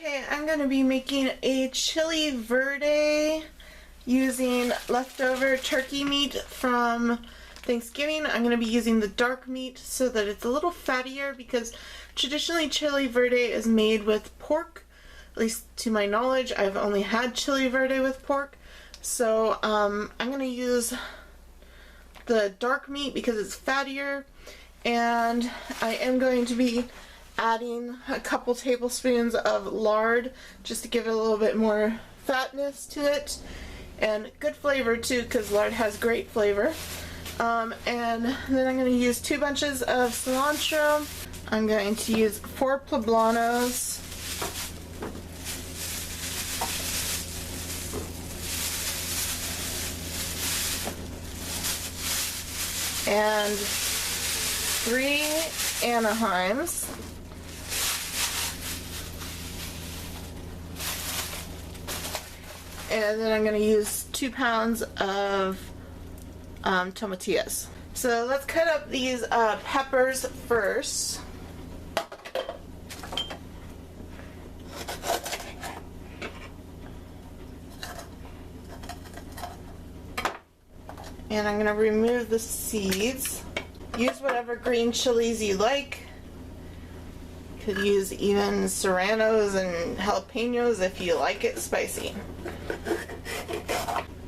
Okay, I'm going to be making a chili verde using leftover turkey meat from Thanksgiving. I'm going to be using the dark meat so that it's a little fattier, because traditionally chili verde is made with pork. At least to my knowledge, I've only had chili verde with pork. So I'm going to use the dark meat because it's fattier, and I am going to be adding a couple tablespoons of lard just to give it a little bit more fatness to it and good flavor too, because lard has great flavor. And then I'm going to use 2 bunches of cilantro. I'm going to use 4 poblanos, and 3 Anaheims. And then I'm going to use 2 pounds of tomatillos. So let's cut up these peppers first. And I'm going to remove the seeds. Use whatever green chilies you like. Could use even serranos and jalapenos if you like it spicy.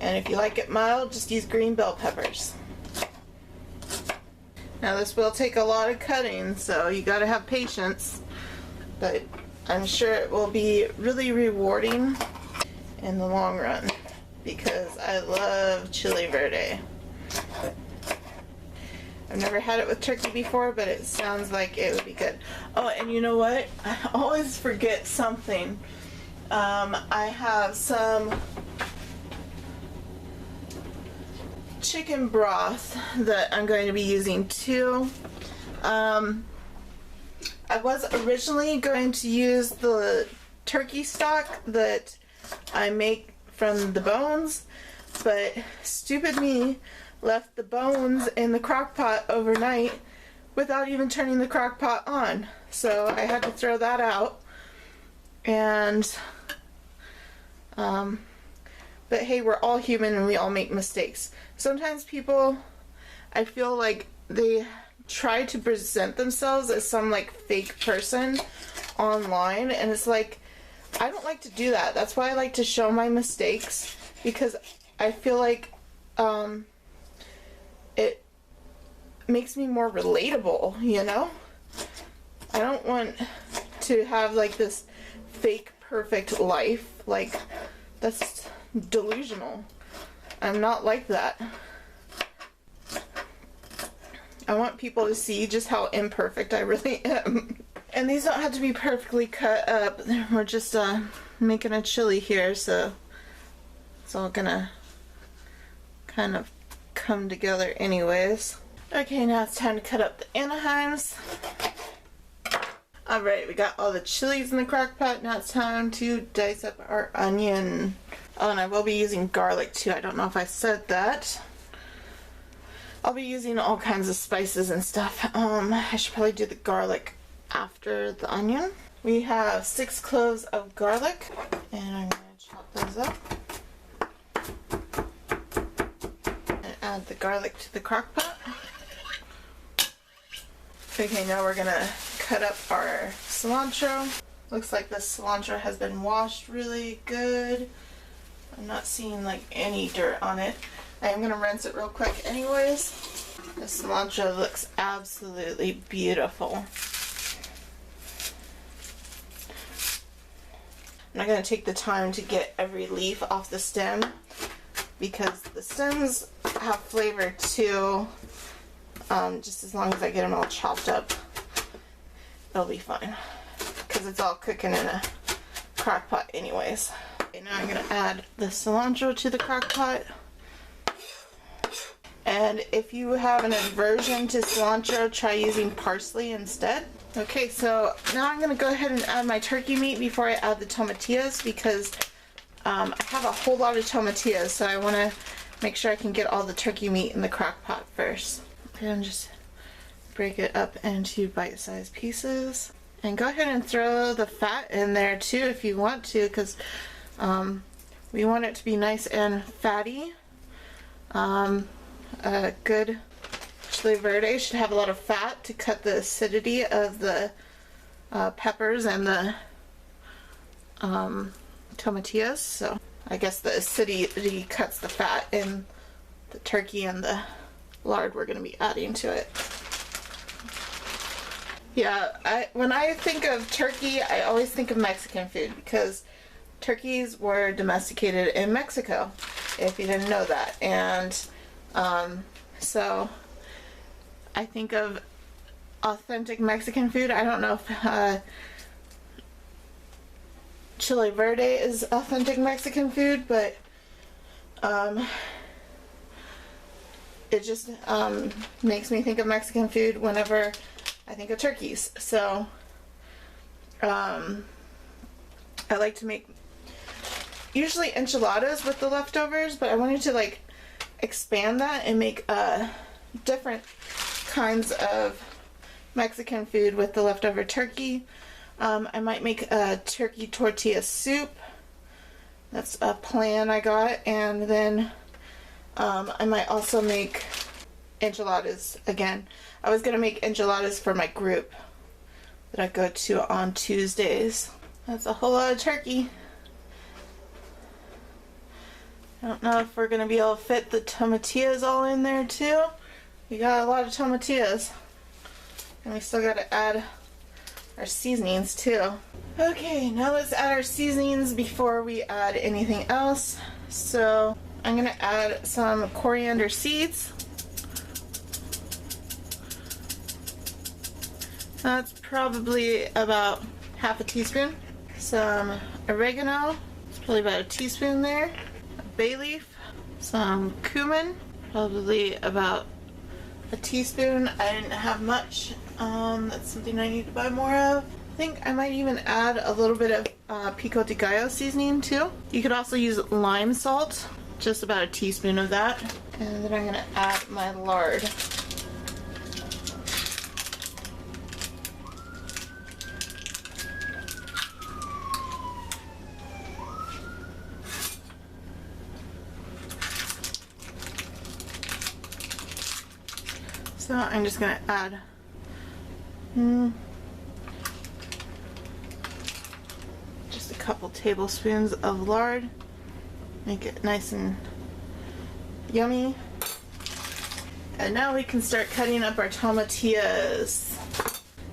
And if you like it mild, just use green bell peppers. Now this will take a lot of cutting, so you gotta have patience, but I'm sure it will be really rewarding in the long run because I love chili verde. I've never had it with turkey before, but it sounds like it would be good. Oh, and you know what? I always forget something. I have some chicken broth that I'm going to be using too. I was originally going to use the turkey stock that I make from the bones, but stupid me left the bones in the crock pot overnight without even turning the crock pot on. So I had to throw that out. And but hey, we're all human and we all make mistakes. Sometimes people, I feel like they try to present themselves as some like fake person online, and it's like, I don't like to do that. That's why I like to show my mistakes, because I feel like it makes me more relatable, you know? I don't want to have like this fake perfect life. Like, that's delusional. I'm not like that. I want people to see just how imperfect I really am. And these don't have to be perfectly cut up. We're just making a chili here, so it's all gonna kind of come together anyways. Okay, now it's time to cut up the Anaheims. Alright, we got all the chilies in the crock pot. Now it's time to dice up our onion. Oh, and I will be using garlic too. I don't know if I said that. I'll be using all kinds of spices and stuff. I should probably do the garlic after the onion. We have 6 cloves of garlic, and I'm going to chop those up and add the garlic to the crock pot. Okay, now we're going to cut up our cilantro. Looks like this cilantro has been washed really good. I'm not seeing like any dirt on it. I am going to rinse it real quick anyways. The cilantro looks absolutely beautiful. I'm not going to take the time to get every leaf off the stem, because the stems have flavor too. Just as long as I get them all chopped up, it'll be fine, because it's all cooking in a crock pot anyways. Okay, now I'm going to add the cilantro to the crock pot. And if you have an aversion to cilantro, try using parsley instead. Okay, so now I'm going to go ahead and add my turkey meat before I add the tomatillos, because I have a whole lot of tomatillos, so I want to make sure I can get all the turkey meat in the crock pot first. Okay, I'm just break it up into bite-sized pieces. And go ahead and throw the fat in there too if you want to, because we want it to be nice and fatty. A good chili verde should have a lot of fat to cut the acidity of the peppers and the tomatillos. So I guess the acidity cuts the fat in the turkey and the lard we're going to be adding to it. Yeah, when I think of turkey, I always think of Mexican food because turkeys were domesticated in Mexico, if you didn't know that. And so I think of authentic Mexican food. I don't know if chili verde is authentic Mexican food, but it just makes me think of Mexican food whenever I think of turkeys. So I like to make usually enchiladas with the leftovers, but I wanted to like expand that and make different kinds of Mexican food with the leftover turkey. I might make a turkey tortilla soup. That's a plan I got. And then I might also make enchiladas again. I was going to make enchiladas for my group that I go to on Tuesdays. That's a whole lot of turkey. I don't know if we're going to be able to fit the tomatillos all in there too. We got a lot of tomatillos. And we still got to add our seasonings too. Okay, now let's add our seasonings before we add anything else. So I'm going to add some coriander seeds. That's probably about half a teaspoon. Some oregano, it's probably about a teaspoon there. A bay leaf, some cumin, probably about a teaspoon. I didn't have much. That's something I need to buy more of. I think I might even add a little bit of pico de gallo seasoning too. You could also use lime salt, just about a teaspoon of that. And then I'm going to add my lard. So I'm just going to add just a couple tablespoons of lard. Make it nice and yummy. And now we can start cutting up our tomatillos.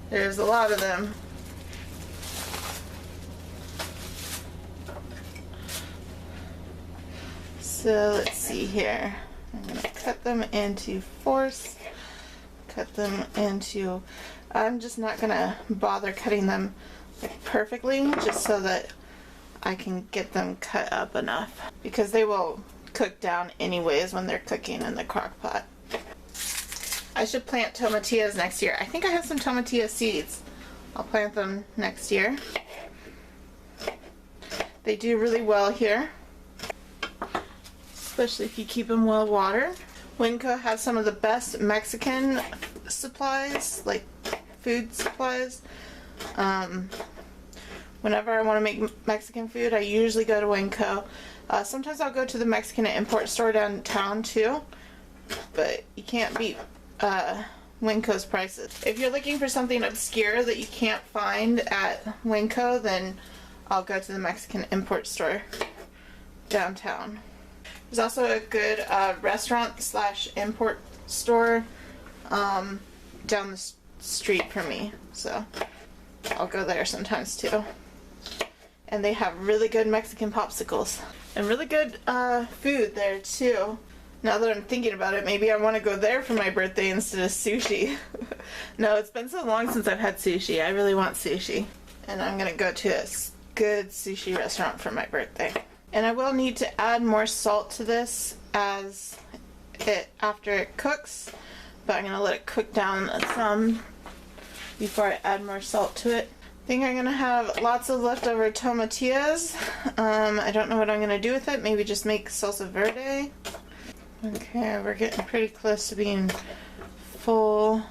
There's a lot of them. So let's see here. I'm going to cut them into fourths. Cut them into, I'm just not gonna bother cutting them like perfectly, just so that I can get them cut up enough, because they will cook down anyways when they're cooking in the crock pot. I should plant tomatillos next year. I think I have some tomatilla seeds. I'll plant them next year. They do really well here, especially if you keep them well watered. Winco has some of the best Mexican supplies, like food supplies. Whenever I want to make Mexican food, I usually go to Winco. Sometimes I'll go to the Mexican import store downtown too, but you can't beat Winco's prices. If you're looking for something obscure that you can't find at Winco, then I'll go to the Mexican import store downtown. There's also a good restaurant slash import store down the street from me, so I'll go there sometimes too. And they have really good Mexican popsicles and really good food there too. Now that I'm thinking about it, maybe I want to go there for my birthday instead of sushi. No, it's been so long since I've had sushi. I really want sushi. And I'm gonna go to a good sushi restaurant for my birthday. And I will need to add more salt to this after it cooks, but I'm gonna let it cook down some before I add more salt to it. I think I'm gonna have lots of leftover tomatillos. I don't know what I'm gonna do with it. Maybe just make salsa verde. Okay, we're getting pretty close to being full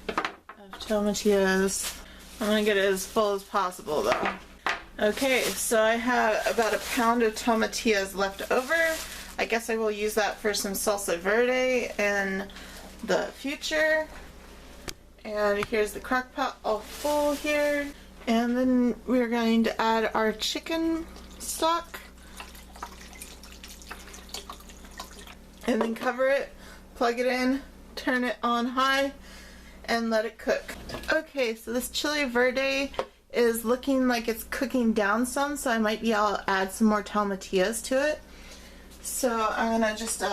of tomatillos. I'm gonna get it as full as possible though. Okay, so I have about a pound of tomatillos left over. I guess I will use that for some salsa verde in the future. And here's the crock pot all full here. And then we're going to add our chicken stock. And then cover it, plug it in, turn it on high, and let it cook. Okay, so this chili verde is looking like it's cooking down some, so I might be able to add some more tomatillos to it. So I'm gonna just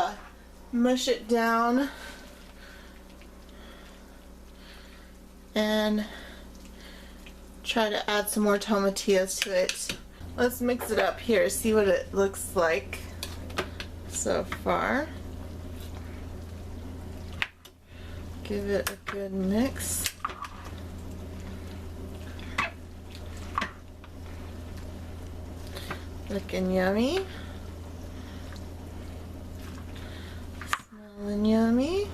mush it down and try to add some more tomatillos to it. Let's mix it up here, see what it looks like so far. Give it a good mix. Looking yummy. Smelling yummy.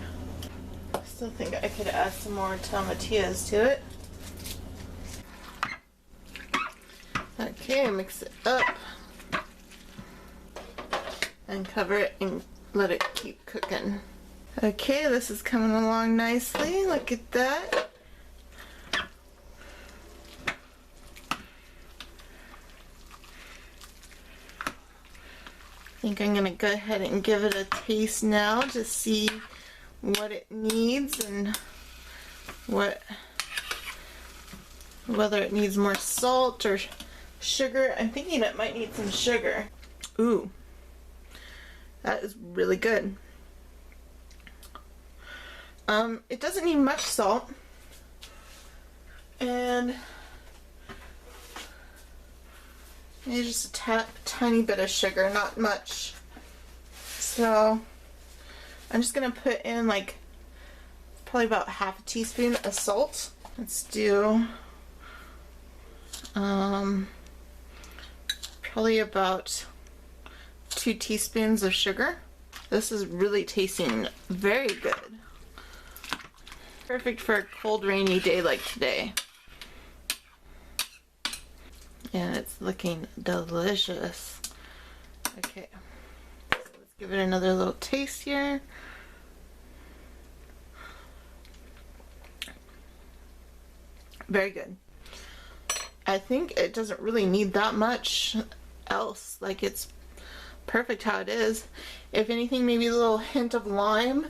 Still think I could add some more tomatillos to it. Okay, mix it up and cover it and let it keep cooking. Okay, this is coming along nicely. Look at that. I think I'm gonna go ahead and give it a taste now to see what it needs and whether it needs more salt or sugar. I'm thinking it might need some sugar. Ooh, that is really good. It doesn't need much salt, and maybe just a tiny bit of sugar, not much. So I'm just gonna put in like probably about half a teaspoon of salt. Let's do probably about 2 teaspoons of sugar. This is really tasting very good. Perfect for a cold, rainy day like today. And it's looking delicious. Okay, so let's give it another little taste here. Very good. I think it doesn't really need that much else. Like, it's perfect how it is. If anything, maybe a little hint of lime,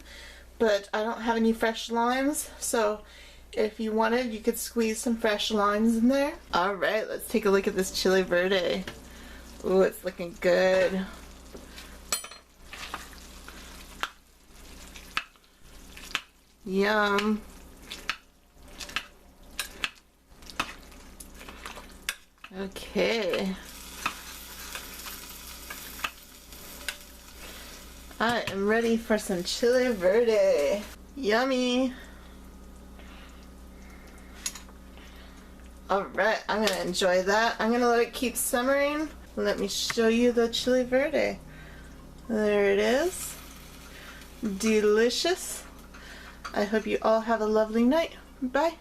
but I don't have any fresh limes, so if you wanted, you could squeeze some fresh limes in there. Alright, let's take a look at this chili verde. Ooh, it's looking good. Yum. Okay. I am ready for some chili verde. Yummy. Alright, I'm gonna enjoy that. I'm gonna let it keep simmering. Let me show you the chili verde. There it is. Delicious. I hope you all have a lovely night. Bye.